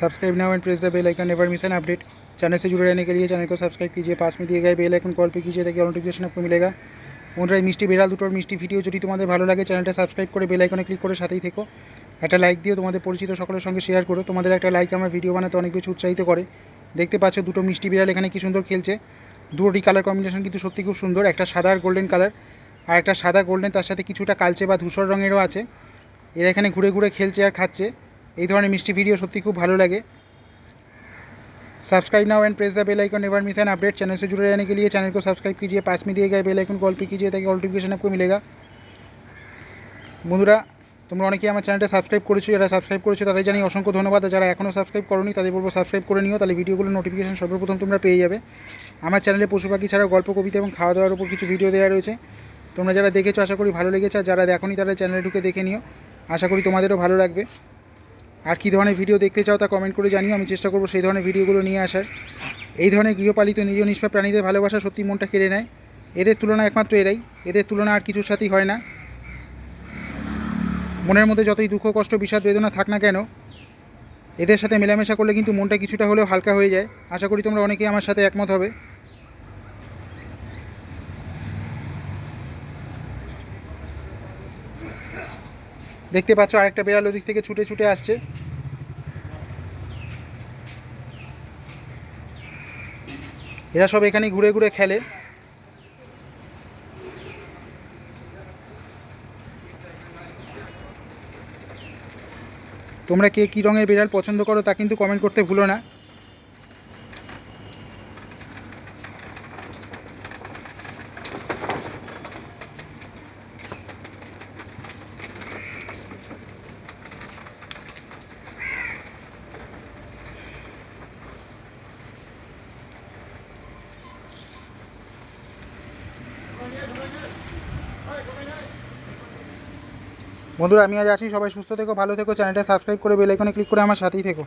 Subscribe now and press the bell icon, never miss an update. Channel से जुड़े रहने के लिए चैनल को सब्सक्राइब कीजिए, पास में दिए गए बेल आइकन कॉल पे कीजिए ताकि नोटिफिकेशन आपको मिलेगा। বন্ধুরা এই মিষ্টি বিড়াল দুটোর মিষ্টি ভিডিও যদি তোমাদের ভালো লাগে চ্যানেলটা সাবস্ক্রাইব করে বেল আইকনে ক্লিক করে সাথেই থেকো। একটা লাইক দিও, তোমাদের পরিচিত সকলের সঙ্গে শেয়ার করো। তোমাদের একটা লাইক আমার ভিডিও বানাতে অনেক বেশি উৎসাহিত করে। দেখতে পাচ্ছ দুটো মিষ্টি বিড়াল এখানে কি সুন্দর খেলছে। দুটোরই কালার কম্বিনেশন কিন্তু সত্যি খুব সুন্দর, একটা সাদা আর গোল্ডেন কালার, আর একটা সাদা গোল্ডেন তার সাথে কিছুটা কালচে বা ধূসর রঙেরও আছে। এরা এখানে ঘুরে ঘুরে খেলছে আর খাচ্ছে। এই ধরনের মিষ্টি ভিডিও সত্যি খুব ভালো লাগে। Subscribe now and press the bell icon, never miss an update. Channel से जुड़े रहने के लिए चैनल को सब्सक्राइब कीजिए, पास में दिए गए बेल आइकन कॉल पे कीजिए ताकि नोटिफिकेशन आपको मिलेगा। বন্ধুরা তোমরা অনেকেই আমার চ্যানেলটা সাবস্ক্রাইব করেছো, যারা সাবস্ক্রাইব করেছো তাদের জানি অসংখ্য ধন্যবাদ। যারা এখনও সাবস্ক্রাইব করোনি তাদের বলবো সাবস্ক্রাইব করে নিও, তাহলে ভিডিওগুলোর নোটিফিকেশন সর্বপ্রথম তোমরা পেয়ে যাবে। আমার চ্যানেলে পশু পাখি ছাড়াও গল্প, কবিতা এবং খাওয়া দাওয়ার উপর কিছু ভিডিও দেওয়া রয়েছে। তোমরা যারা দেখেছো আশা করি ভালো লেগেছে, আর যারা দেখোনি তারা চ্যানেলে ঢুকে দেখে নিও, আশা করি তোমাদেরও ভালো লাগবে। আর কী ধরনের ভিডিও দেখতে চাও তা কমেন্ট করে জানিও, আমি চেষ্টা করবো সেই ধরনের ভিডিওগুলো নিয়ে আসার। এই ধরনের গৃহপালিত নিরীহ নিষ্পাপ প্রাণীদের ভালোবাসা সত্যি মনটা কেড়ে নেয়। এদের তুলনা একমাত্র এরাই, এদের তুলনা আর কিছুর সাথেই হয় না। মনের মধ্যে যতই দুঃখ, কষ্ট, বিষাদ, বেদনা থাক না কেন, এদের সাথে মেলামেশা করলে কিন্তু মনটা কিছুটা হলেও হালকা হয়ে যায়। আশা করি তোমরা অনেকেই আমার সাথে একমত হবে। দেখতে পাচ্ছ আরেকটা বেড়াল ওদিক থেকে ছুটে ছুটে আসছে। এরা সব এখানে ঘুরে ঘুরে খেলে। তোমরা কে কী রঙের বিড়াল পছন্দ করো তা কিন্তু কমেন্ট করতে ভুলো না। বন্ধুরা আমি আজ আসি, সবাই সুস্থ থেকো, ভালো থেকো, চ্যানেলটা সাবস্ক্রাইব করে বেল আইকনে ক্লিক করে আমার সাথেই থেকো।